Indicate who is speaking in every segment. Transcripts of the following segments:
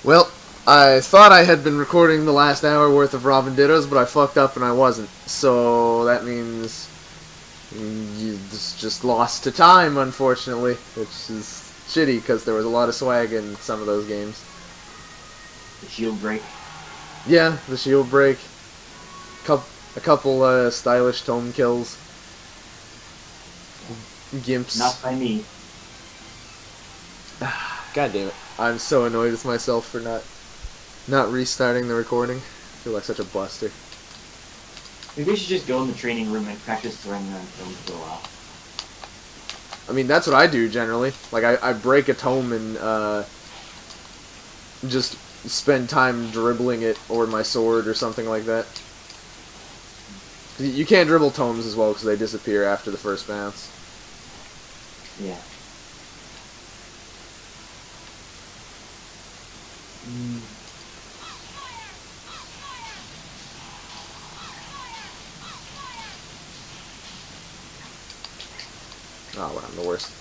Speaker 1: Well, I thought I had been recording the last hour worth of Robin Dittos, but I fucked up and I wasn't. So that means you just lost to time, unfortunately, which is shitty because there was a lot of swag in some of those games.
Speaker 2: The shield break.
Speaker 1: Yeah, the shield break. A couple stylish tome kills. Gimps.
Speaker 2: Not by me.
Speaker 1: God damn it. I'm so annoyed with myself for not restarting the recording. I feel like such a buster.
Speaker 2: Maybe we should just go in the training room and practice throwing them films for a while.
Speaker 1: I mean, that's what I do generally. Like, I break a tome and just spend time dribbling it or my sword or something like that. You can't dribble tomes as well because they disappear after the first bounce.
Speaker 2: Yeah.
Speaker 1: Oh, well, I'm the worst.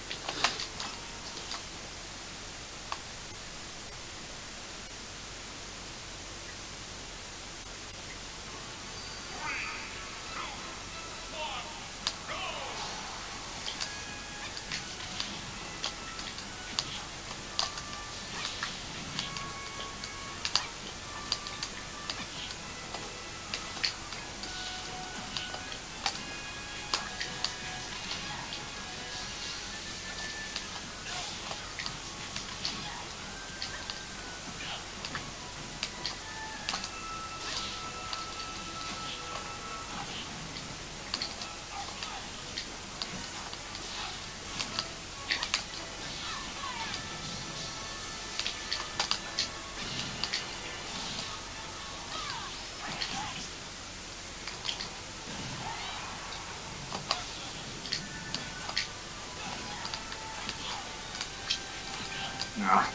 Speaker 2: Ah.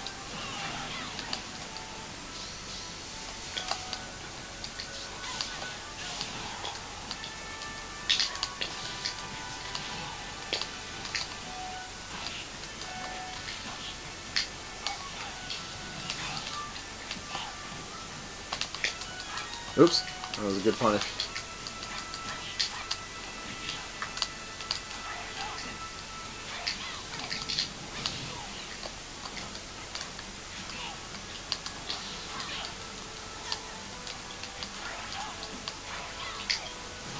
Speaker 1: Oops. That was a good punish.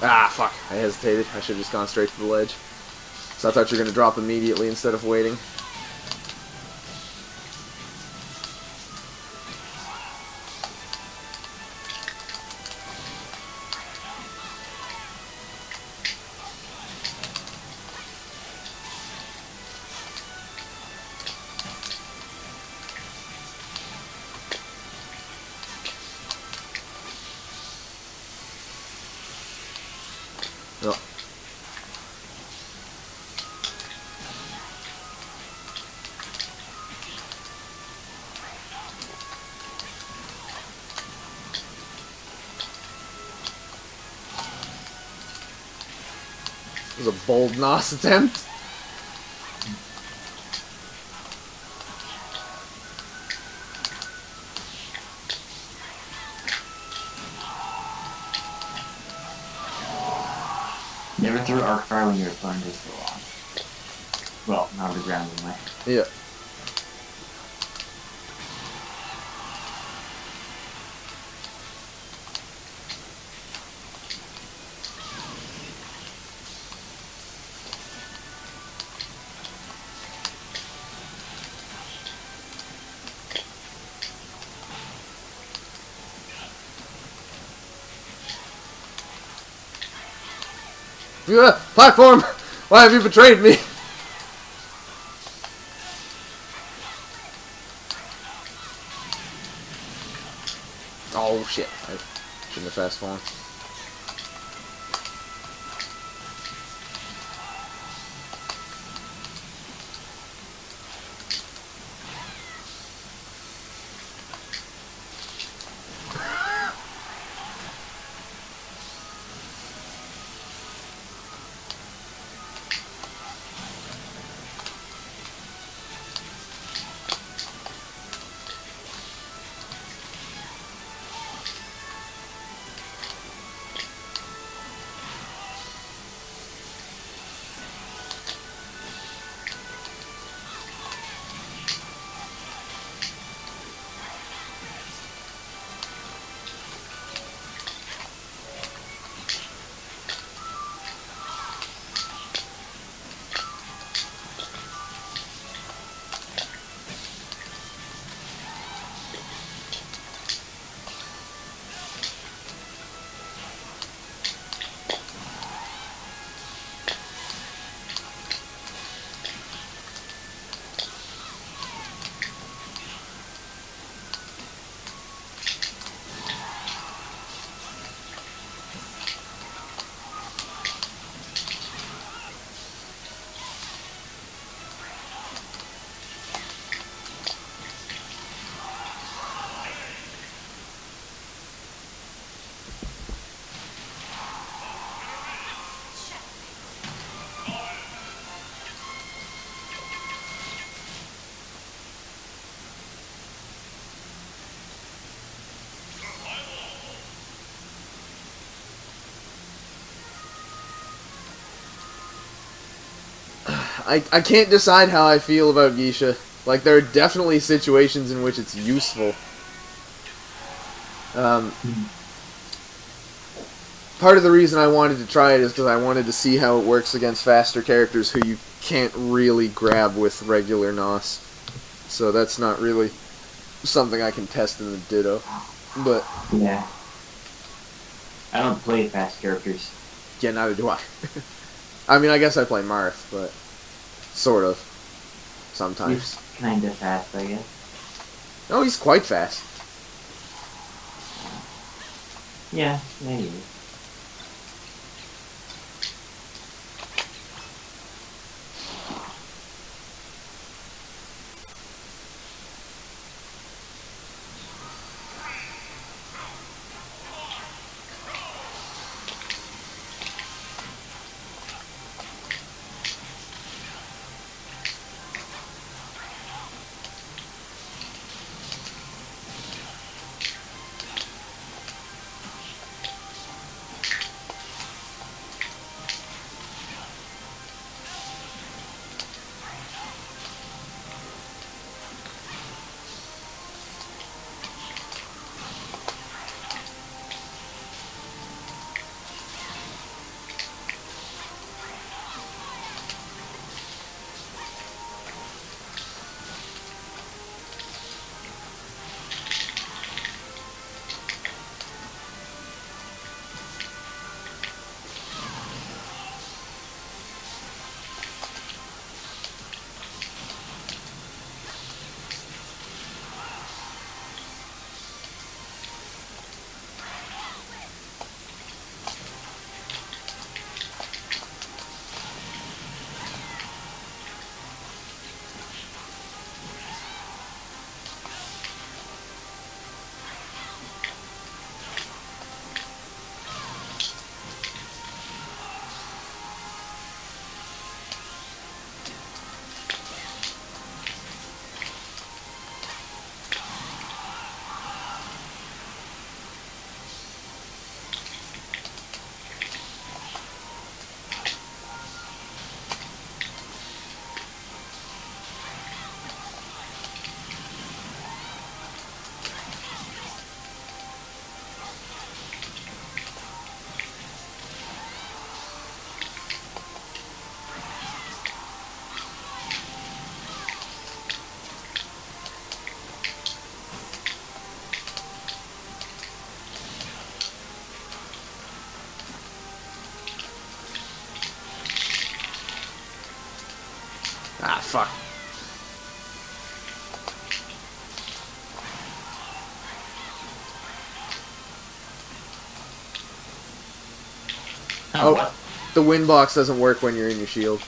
Speaker 1: Ah, fuck. I hesitated. I should have just gone straight to the ledge. So I thought you were going to drop immediately instead of waiting. Oh. It was a bold NOS attempt.
Speaker 2: Never threw arc fire when you were throwing this so long. Well, not on the ground anyway.
Speaker 1: Yeah. Platform! Why have you betrayed me? Oh shit. I shouldn't have fast fallen. I can't decide how I feel about Geisha. Like, there are definitely situations in which it's useful. Part of the reason I wanted to try it is because I wanted to see how it works against faster characters who you can't really grab with regular NOS. So that's not really something I can test in the Ditto. But
Speaker 2: yeah, I don't play fast characters.
Speaker 1: yeah, neither do I. I mean, I guess I play Marth, but sort of. Sometimes.
Speaker 2: He's kinda fast, I guess.
Speaker 1: No, he's quite fast.
Speaker 2: Yeah, maybe.
Speaker 1: Ah, fuck. Oh,
Speaker 2: What?
Speaker 1: the wind box doesn't work when you're in your shield.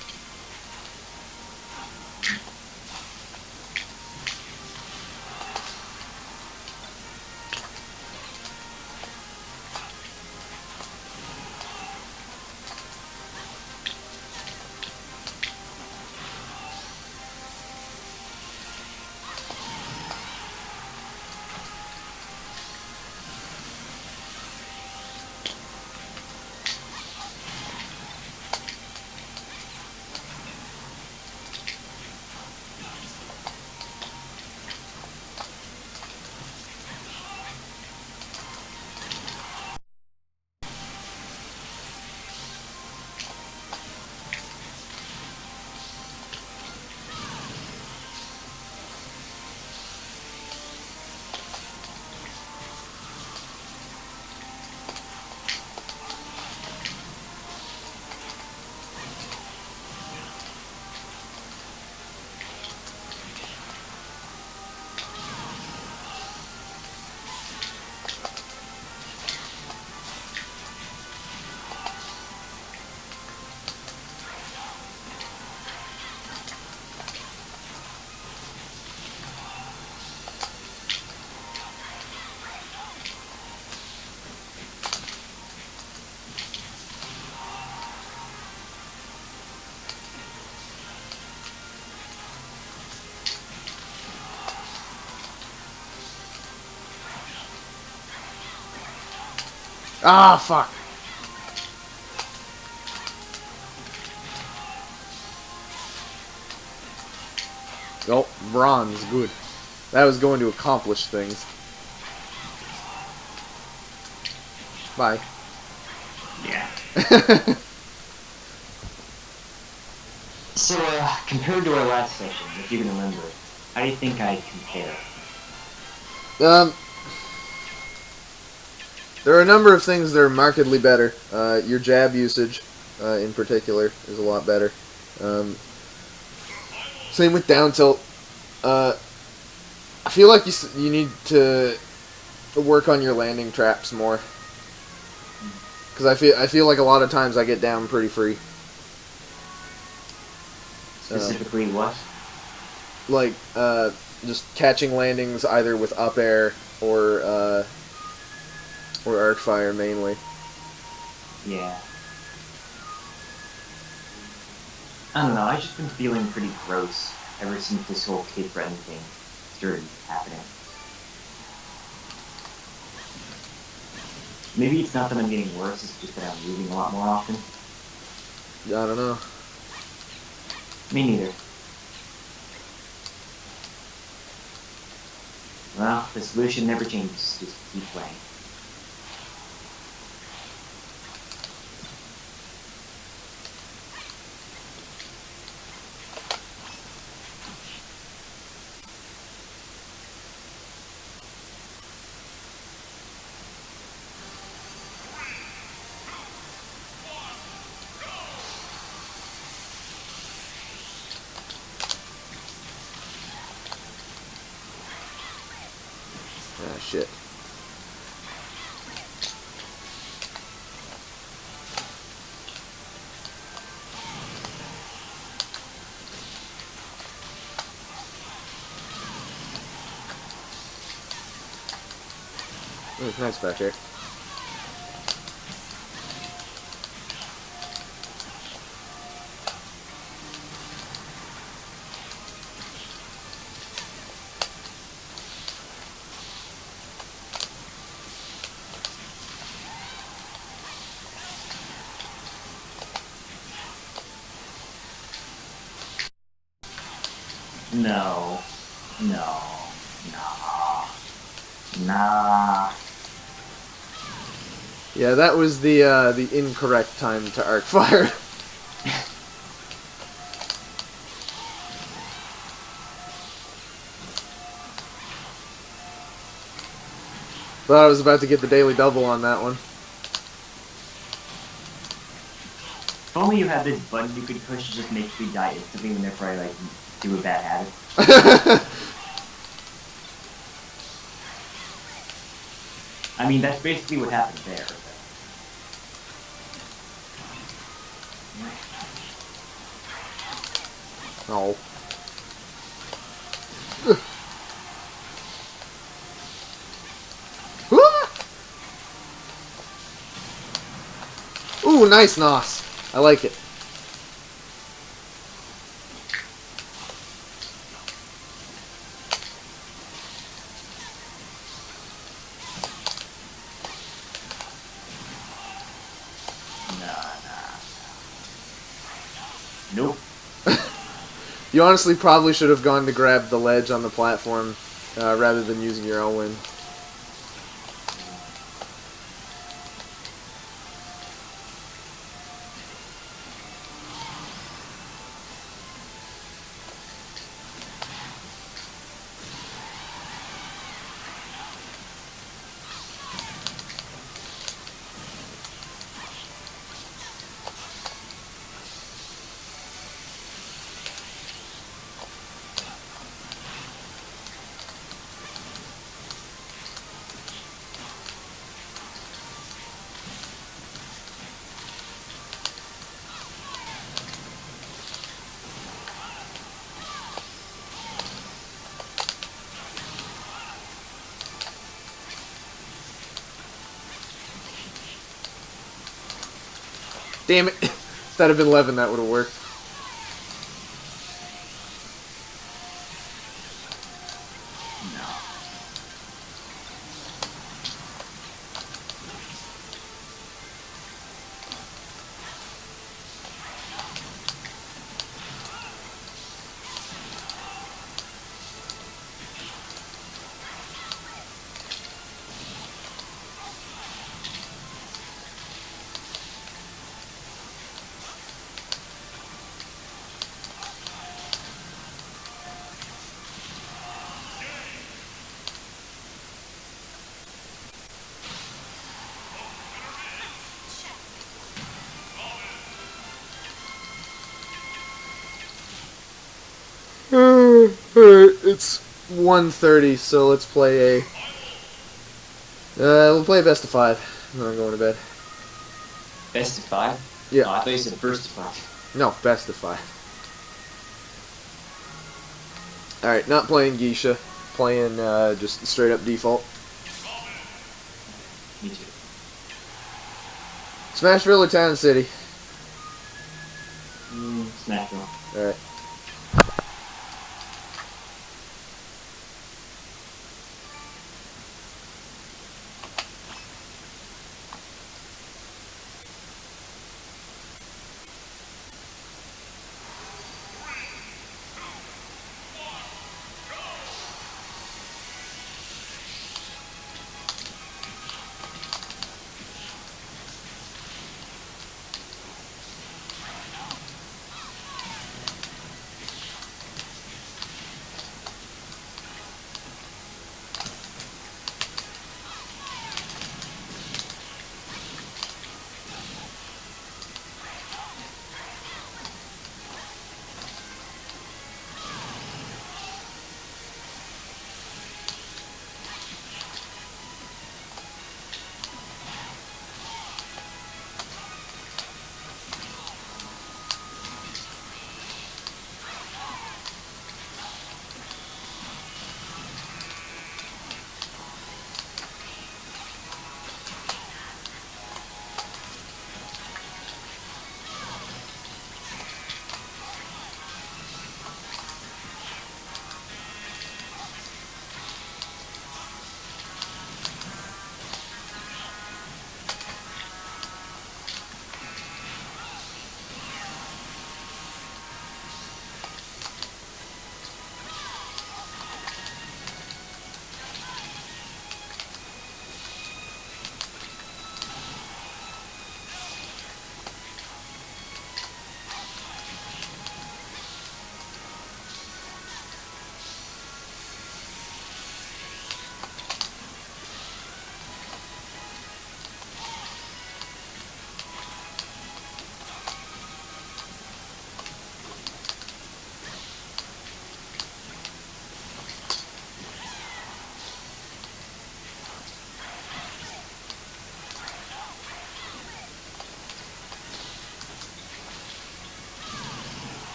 Speaker 1: Ah, fuck. Oh, bronze, good. That was going to accomplish things. Bye.
Speaker 2: Yeah. So, compared to our last session, if you can remember, how do you think I compare?
Speaker 1: There are a number of things that are markedly better. Your jab usage, in particular, is a lot better. Same with down tilt. I feel like you need to work on your landing traps more. Because I feel like a lot of times I get down pretty free.
Speaker 2: Specifically what?
Speaker 1: Like, just catching landings either with up air or arc fire mainly.
Speaker 2: Yeah. I don't know, I've just been feeling pretty gross ever since this whole Cape Breton thing started happening. Maybe it's not that I'm getting worse, it's just that I'm moving a lot more often.
Speaker 1: I don't know.
Speaker 2: Me neither. Well, the solution never changes, just keep playing.
Speaker 1: Ah, shit. Ooh, nice back here.
Speaker 2: No. No. Nah.
Speaker 1: Yeah, that was the incorrect time to arc fire. Thought I was about to get the daily double on that one.
Speaker 2: If only you had this button you could push to just make you die instantly when they're probably like do a bad habit. I mean, that's basically what happened there.
Speaker 1: No. Ooh, nice nos. I like it.
Speaker 2: Nope.
Speaker 1: You honestly probably should have gone to grab the ledge on the platform rather than using your Owen. Damn it. If that had been 11, that would have worked. It's 1:30, so let's play a... we'll play a best of 5. And then I'm going to bed.
Speaker 2: Best of 5?
Speaker 1: Yeah.
Speaker 2: Oh, I thought you said first of 5.
Speaker 1: No, best of 5. Alright, not playing Geisha. Playing just straight up default.
Speaker 2: Me too.
Speaker 1: Smashville or Town City?
Speaker 2: Smashville.
Speaker 1: Alright.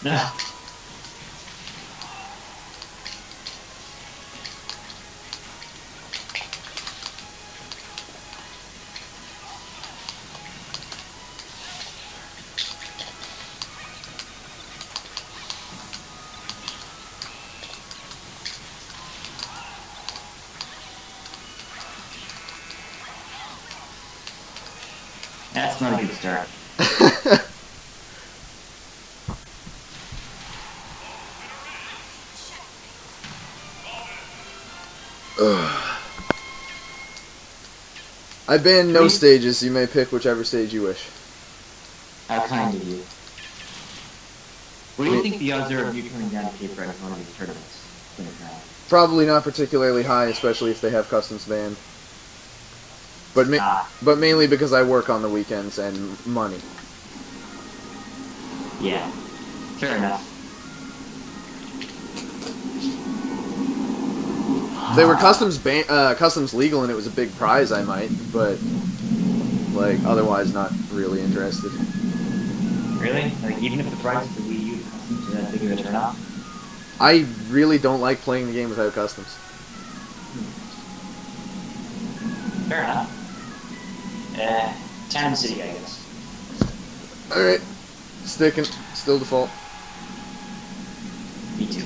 Speaker 2: Yeah. That's not a good start.
Speaker 1: I banned no stages. You may pick whichever stage you wish.
Speaker 2: How kind of you. What do you think the odds are of you coming down to Cape Breton in one of these tournaments?
Speaker 1: Probably not particularly high, especially if they have customs banned. But mainly because I work on the weekends and money.
Speaker 2: Yeah, fair enough.
Speaker 1: If they were customs legal and it was a big prize, I might, but like otherwise not really interested.
Speaker 2: Really? Like even if the prize is the Wii U customs are that big of a turnoff?
Speaker 1: I really don't like playing the game without customs.
Speaker 2: Fair enough. Town and city, I guess.
Speaker 1: Alright. Sticking. Still default.
Speaker 2: Me too.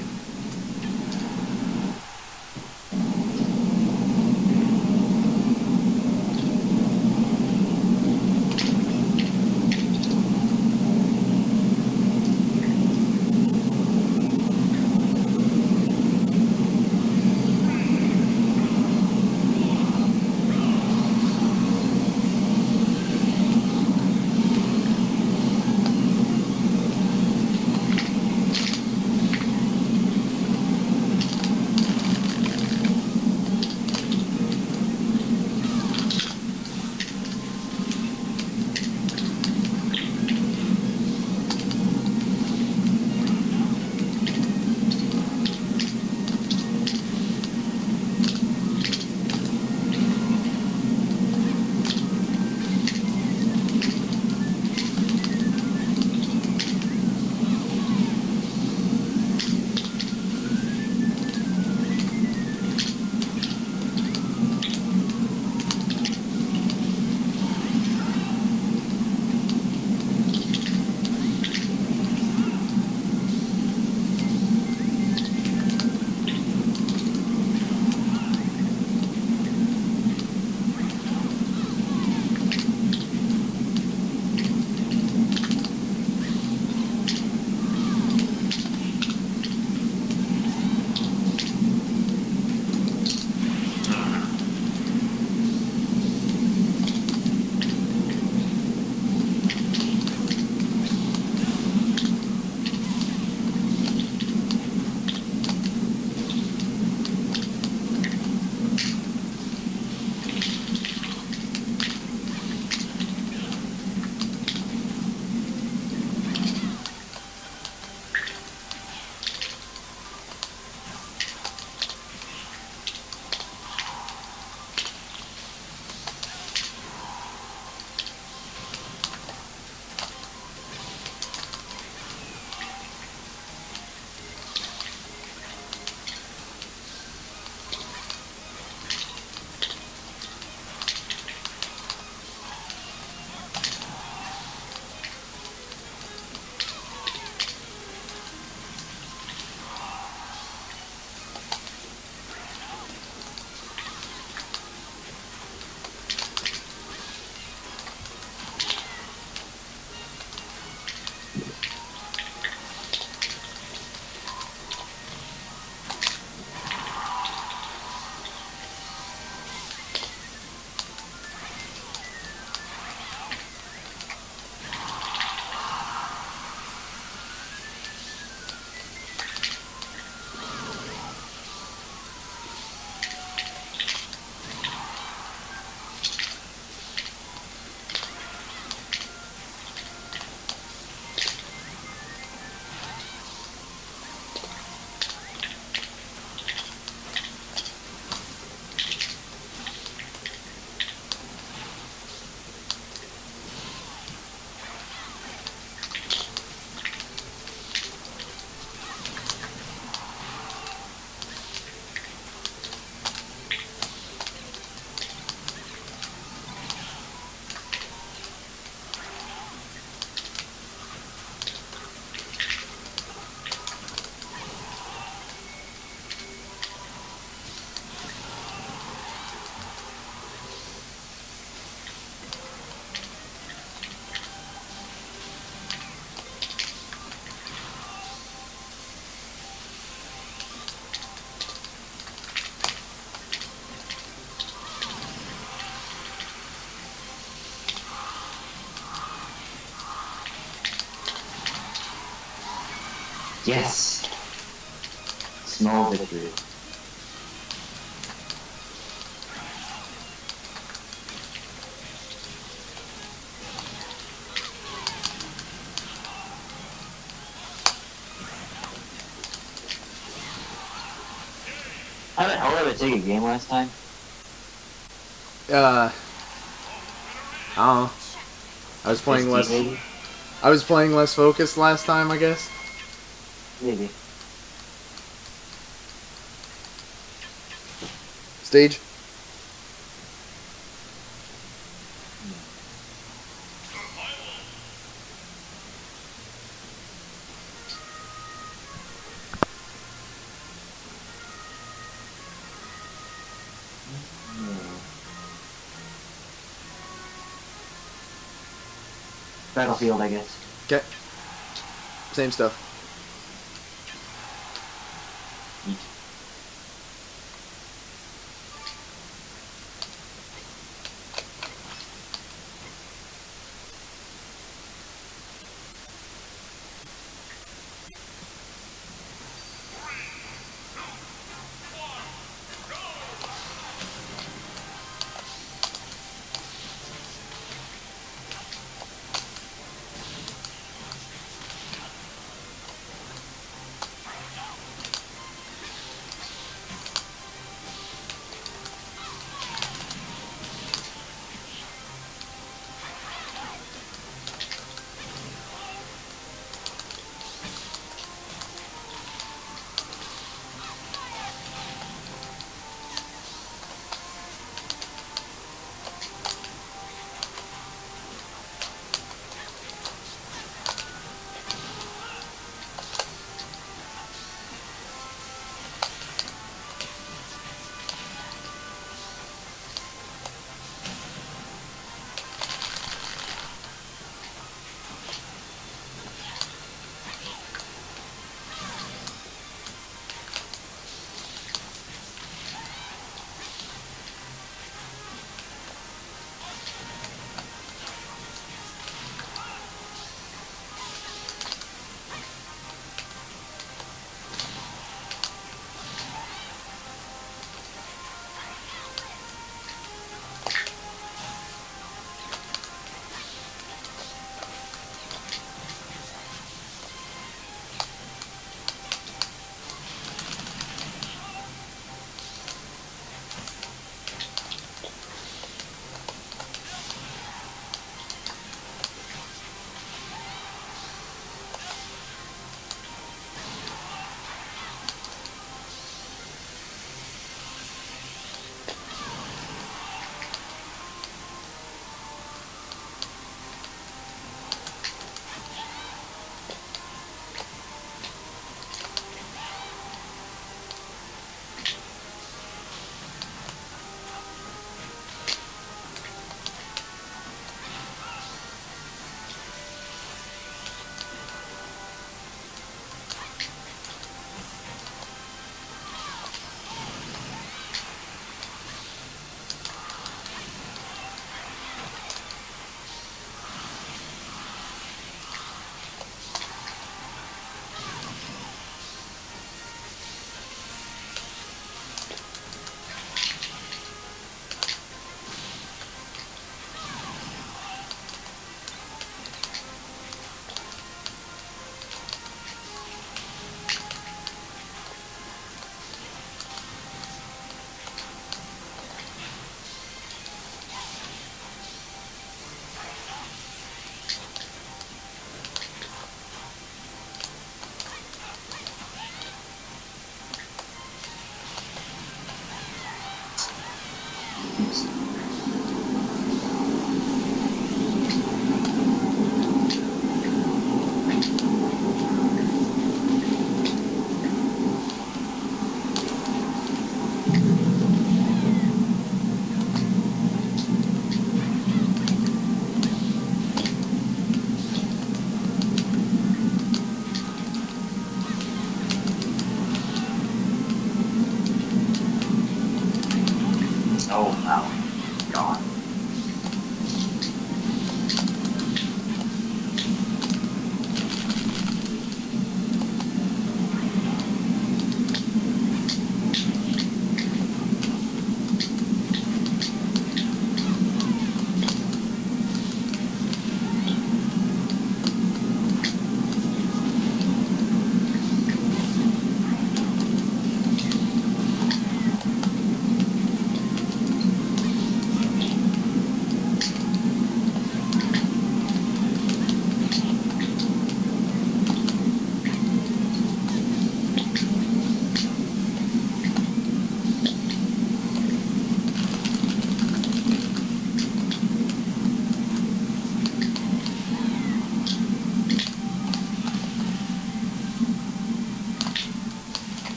Speaker 2: Yes! Small victory. How the hell did I take a game last time?
Speaker 1: I don't know. I was playing
Speaker 2: SD
Speaker 1: less.
Speaker 2: maybe?
Speaker 1: I was playing less focused last time, I guess.
Speaker 2: Maybe.
Speaker 1: Stage.
Speaker 2: Battlefield, I guess.
Speaker 1: Okay. Same stuff.
Speaker 2: Yeet.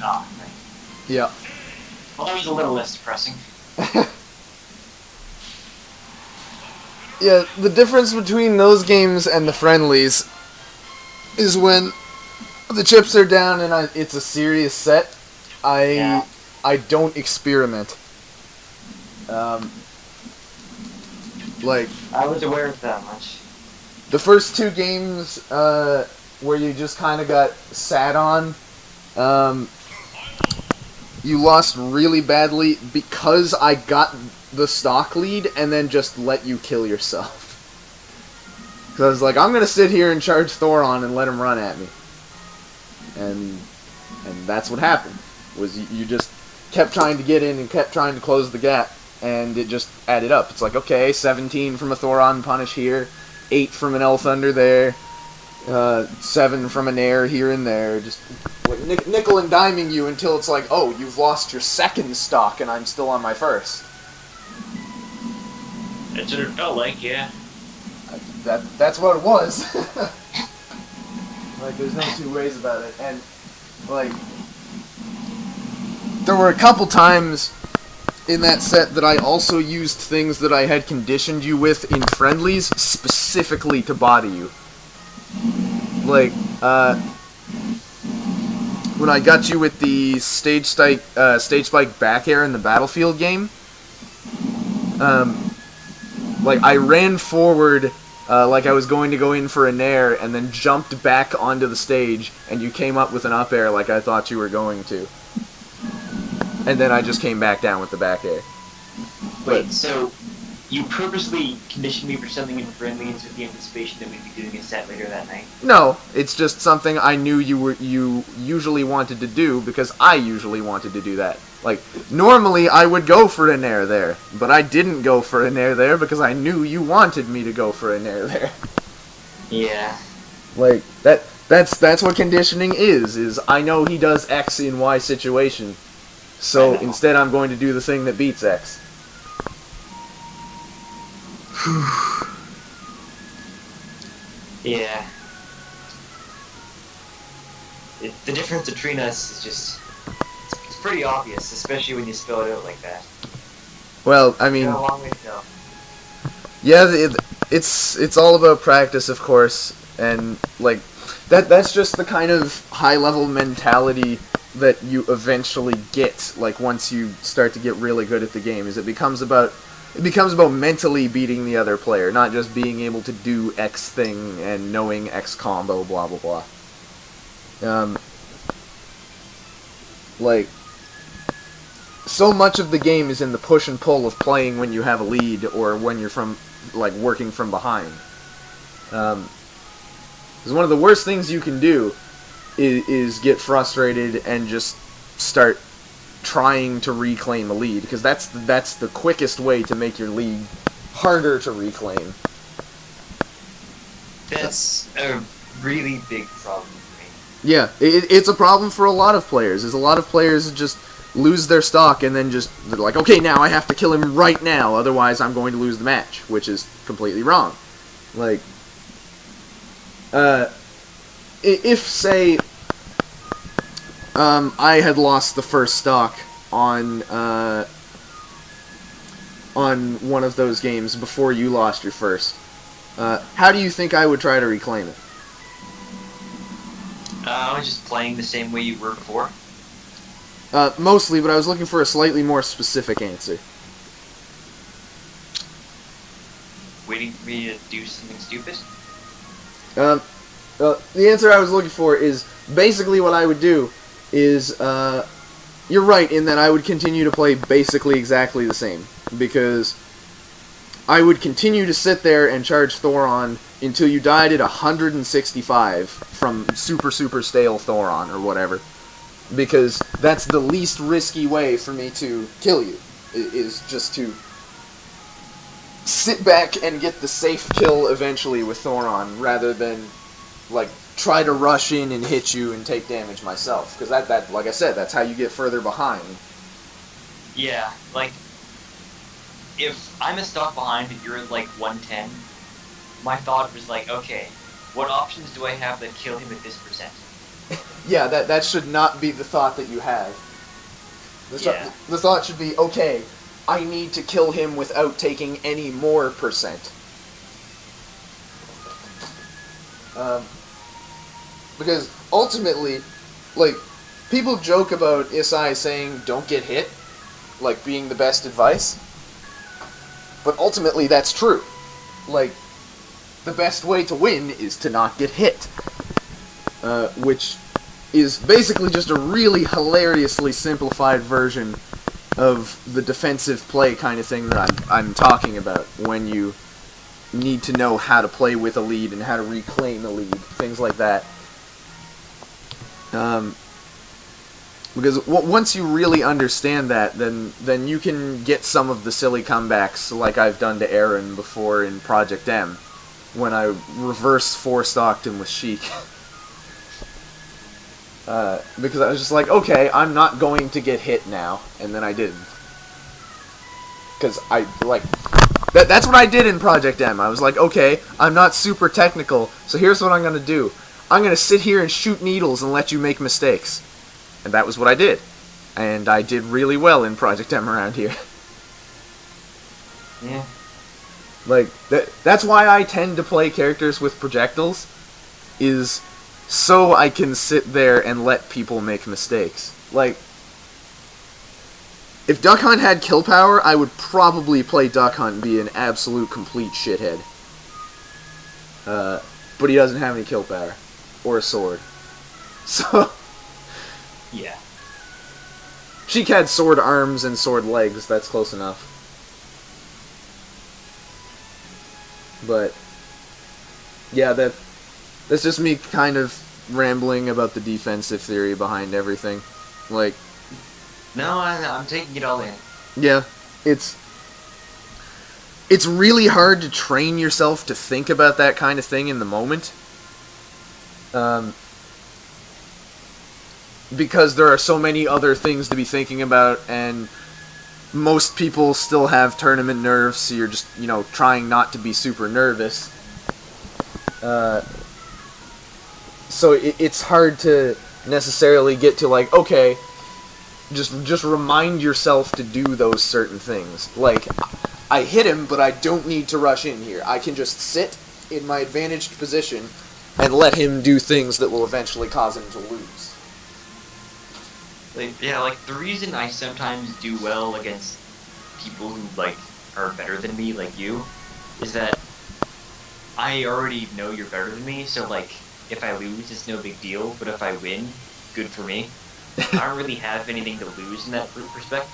Speaker 2: Ah, right.
Speaker 1: Yeah.
Speaker 2: Well, that was a little less depressing.
Speaker 1: Yeah, the difference between those games and the friendlies is when the chips are down and it's a serious set, I don't experiment. Like,
Speaker 2: I was aware of that much.
Speaker 1: the first two games where you just kind of got sat on, you lost really badly because I got the stock lead and then just let you kill yourself. Because I was like, I'm going to sit here and charge Thoron and let him run at me. And that's what happened. Was you just kept trying to get in and kept trying to close the gap, and it just added up. It's like, okay, 17 from a Thoron punish here, 8 from an Elf Thunder there, 7 from a Nair here and there, just like nickel and diming you until it's like, oh, you've lost your second stock and I'm still on my first.
Speaker 2: That's what it felt like, yeah.
Speaker 1: That's what it was. Like, there's no two ways about it. And, like, there were a couple times in that set that I also used things that I had conditioned you with in friendlies specifically to body you. Like, when I got you with the stage spike back air in the Battlefield game, like, I ran forward like I was going to go in for a nair, and then jumped back onto the stage, and you came up with an up air like I thought you were going to. And then I just came back down with the back air.
Speaker 2: Wait, so you purposely conditioned me for something in friendlies with the anticipation that we'd be doing a set later that night?
Speaker 1: No, it's just something I knew you usually wanted to do because I usually wanted to do that. Like, normally I would go for a nair there, but I didn't go for a nair there because I knew you wanted me to go for a nair there.
Speaker 2: Yeah.
Speaker 1: Like, that's what conditioning is I know he does X in Y situation, so instead I'm going to do the thing that beats X.
Speaker 2: Yeah. The difference between us is just... It's pretty obvious, especially when you spell it out like that.
Speaker 1: Well, I mean...
Speaker 2: Got a long way to go.
Speaker 1: Yeah, it's all about practice, of course, and, like, that's just the kind of high-level mentality that you eventually get, like, once you start to get really good at the game, is it becomes about mentally beating the other player, not just being able to do X thing and knowing X combo, blah, blah, blah. Like, so much of the game is in the push and pull of playing when you have a lead or when you're working from behind. Because one of the worst things you can do is get frustrated and just start trying to reclaim a lead, because that's the quickest way to make your lead harder to reclaim.
Speaker 2: That's a really big problem for me.
Speaker 1: Yeah, it's a problem for a lot of players. A lot of players just lose their stock and then they're like, okay, now I have to kill him right now, otherwise I'm going to lose the match, which is completely wrong. Like, if, say, I had lost the first stock on one of those games before you lost your first, how do you think I would try to reclaim it?
Speaker 2: I was just playing the same way you were before.
Speaker 1: Mostly, but I was looking for a slightly more specific answer.
Speaker 2: Waiting for me to do something stupid?
Speaker 1: The answer I was looking for is basically what I would do is, you're right in that I would continue to play basically exactly the same, because I would continue to sit there and charge Thoron until you died at 165 from super stale Thoron or whatever, because that's the least risky way for me to kill you, is just to sit back and get the safe kill eventually with Thoron, rather than, like, try to rush in and hit you and take damage myself. Because that, like I said, that's how you get further behind.
Speaker 2: Yeah, like, if I'm a stock behind and you're at, like, 110, my thought was like, okay, what options do I have that kill him at this percent?
Speaker 1: Yeah, that should not be the thought that you have. The thought should be, okay, I need to kill him without taking any more percent. Because ultimately, like, people joke about Isai saying don't get hit, like being the best advice. But ultimately that's true. Like, the best way to win is to not get hit. Which is basically just a really hilariously simplified version of the defensive play kind of thing that I'm talking about, when you need to know how to play with a lead and how to reclaim a lead, things like that. Because once you really understand that, then you can get some of the silly comebacks like I've done to Aaron before in Project M, when I reverse four-stocked him with Sheik. Because I was just like, okay, I'm not going to get hit now, and then I didn't. Because that's what I did in Project M. I was like, okay, I'm not super technical, so here's what I'm going to do. I'm going to sit here and shoot needles and let you make mistakes. And that was what I did. And I did really well in Project M around here.
Speaker 2: Yeah.
Speaker 1: Like, that's why I tend to play characters with projectiles, is so I can sit there and let people make mistakes. Like, if Duck Hunt had kill power, I would probably play Duck Hunt and be an absolute complete shithead. But he doesn't have any kill power. Or a sword. So...
Speaker 2: yeah.
Speaker 1: Sheik had sword arms and sword legs, that's close enough. But... yeah, that's just me kind of rambling about the defensive theory behind everything. Like...
Speaker 2: no, I'm taking it all in.
Speaker 1: Yeah, it's really hard to train yourself to think about that kind of thing in the moment. Because there are so many other things to be thinking about, and most people still have tournament nerves, so you're just, trying not to be super nervous. So it's hard to necessarily get to, like, okay, just remind yourself to do those certain things. Like, I hit him, but I don't need to rush in here. I can just sit in my advantaged position and let him do things that will eventually cause him to lose.
Speaker 2: Like, the reason I sometimes do well against people who, like, are better than me, like you, is that I already know you're better than me, so, like, if I lose, it's no big deal, but if I win, good for me. I don't really have anything to lose in that respect.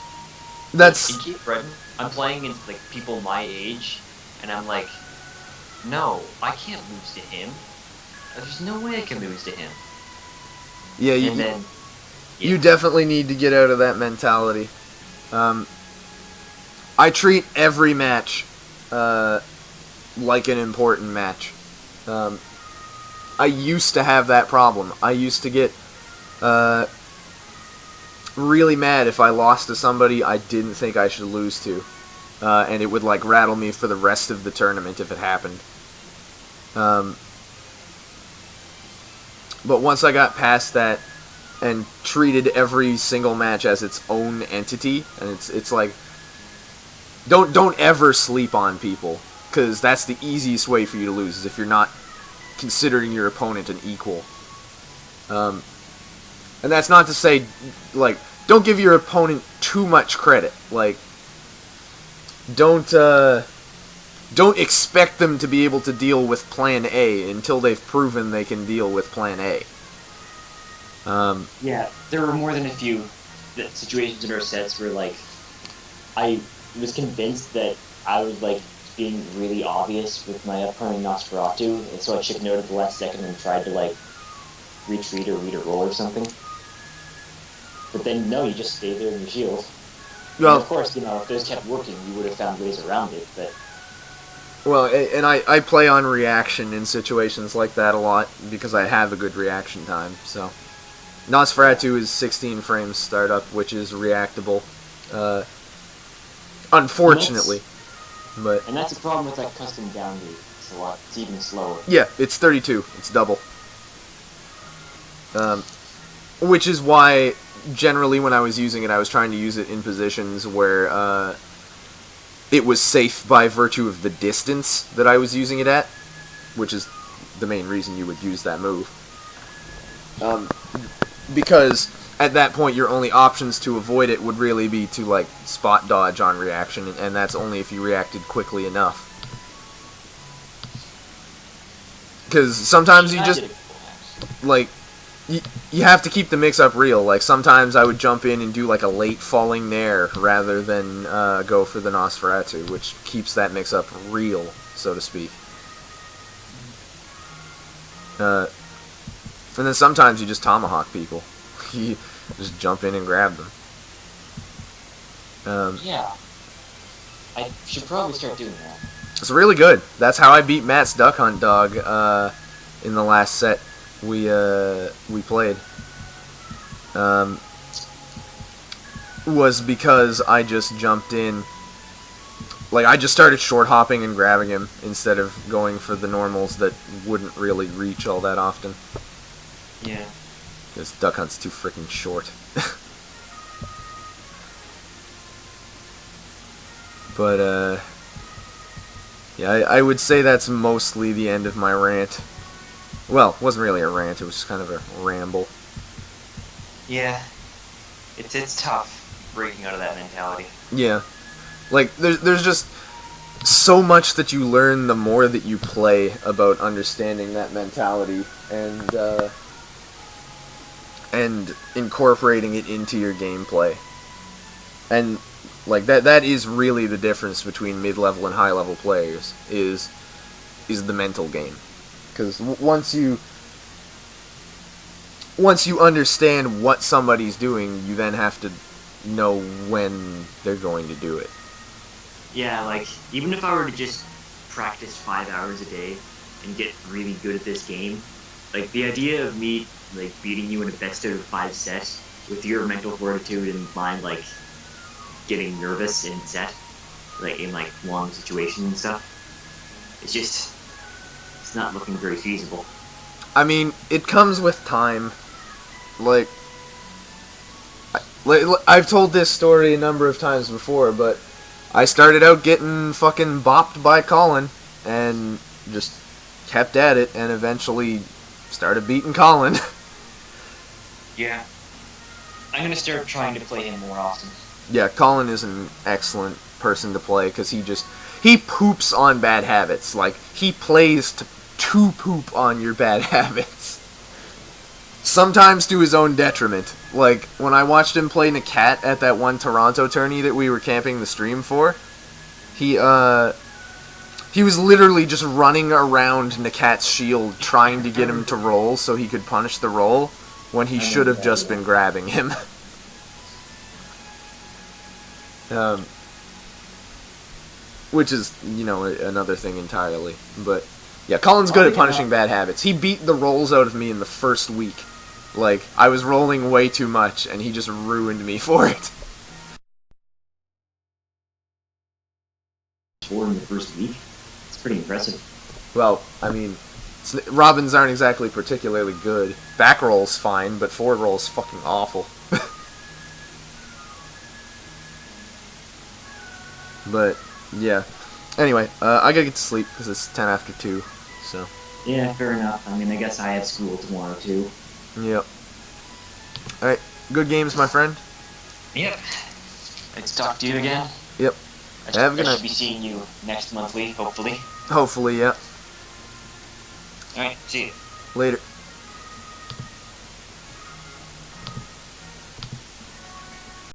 Speaker 1: That's...
Speaker 2: in Cape Breton, I'm playing against, like, people my age, and I'm like, no, I can't lose to him. There's no way I can lose to him.
Speaker 1: Yeah, you definitely need to get out of that mentality. I treat every match like an important match. I used to have that problem. I used to get really mad if I lost to somebody I didn't think I should lose to. And it would, like, rattle me for the rest of the tournament if it happened. But once I got past that and treated every single match as its own entity, and it's like, don't ever sleep on people, because that's the easiest way for you to lose, is if you're not considering your opponent an equal. And that's not to say, like, don't give your opponent too much credit. Like, don't expect them to be able to deal with Plan A until they've proven they can deal with Plan A.
Speaker 2: Yeah, there were more than a few situations in our sets where, like, I was convinced that I was, like, being really obvious with my upcoming Nosferatu, and so I chickened out at the last second and tried to, like, retreat or read a roll or something. But then, no, you just stay there in your shield. Well, and of course, if those kept working, you would have found ways around it, but...
Speaker 1: well, and I play on reaction in situations like that a lot, because I have a good reaction time, so... Nosferatu is 16 frames startup, which is reactable. Unfortunately.
Speaker 2: And that's a problem with that custom downbeat. It's even slower.
Speaker 1: Yeah, it's 32. It's double. which is why generally when I was using it, I was trying to use it in positions where it was safe by virtue of the distance that I was using it at, which is the main reason you would use that move. Because at that point, your only options to avoid it would really be to, like, spot dodge on reaction, and that's only if you reacted quickly enough. Because sometimes you just, like, you have to keep the mix-up real. Like, sometimes I would jump in and do, like, a late falling Nair rather than go for the Nosferatu, which keeps that mix-up real, so to speak. And then sometimes you just tomahawk people. You just jump in and grab them.
Speaker 2: Yeah. I should probably start doing that.
Speaker 1: It's really good. That's how I beat Matt's Duck Hunt dog in the last set we played. Was because I just jumped in. Like, I just started short hopping and grabbing him instead of going for the normals that wouldn't really reach all that often.
Speaker 2: Yeah.
Speaker 1: Because Duck Hunt's too freaking short. But, yeah, I would say that's mostly the end of my rant. Well, it wasn't really a rant, it was just kind of a ramble.
Speaker 2: Yeah. It's tough breaking out of that mentality.
Speaker 1: Yeah. Like, there's just so much that you learn the more that you play about understanding that mentality and incorporating it into your gameplay. And, like, that is really the difference between mid-level and high-level players, is the mental game. Because once you understand what somebody's doing, you then have to know when they're going to do it.
Speaker 2: Yeah, like, even if I were to just practice 5 hours a day and get really good at this game, like, the idea of me, like, beating you in a best out of 5 set with your mental fortitude and mine, like, getting nervous in set, like, in, like, long situations and stuff, it's not looking very feasible.
Speaker 1: I mean, it comes with time. Like, I've told this story a number of times before, but I started out getting fucking bopped by Colin, and just kept at it, and eventually started beating Colin.
Speaker 2: Yeah. I'm gonna start trying to play him more often.
Speaker 1: Yeah, Colin is an excellent person to play, because he poops on bad habits. Like, he plays to poop on your bad habits. Sometimes to his own detriment. Like, when I watched him play Nakat at that one Toronto tourney that we were camping the stream for, he was literally just running around Nakat's shield trying to get him to roll so he could punish the roll, when he should have just been grabbing him. Which is, another thing entirely. But, yeah, Colin's good at punishing bad habits. He beat the rolls out of me in the first week. Like, I was rolling way too much, and he just ruined me for it.
Speaker 2: 4 in the first week? It's pretty impressive.
Speaker 1: Well, I mean, Robins aren't exactly particularly good. Back roll's fine, but forward roll's fucking awful. But, yeah. Anyway, I gotta get to sleep, because it's 10 after 2, so.
Speaker 2: Yeah, fair enough. I mean, I guess I have school tomorrow, too.
Speaker 1: Yep. Alright, good games, my friend.
Speaker 2: Yep. Let's talk to you again.
Speaker 1: Yep.
Speaker 2: I should be seeing you next monthly, hopefully.
Speaker 1: Hopefully, yeah.
Speaker 2: Alright, see you.
Speaker 1: Later.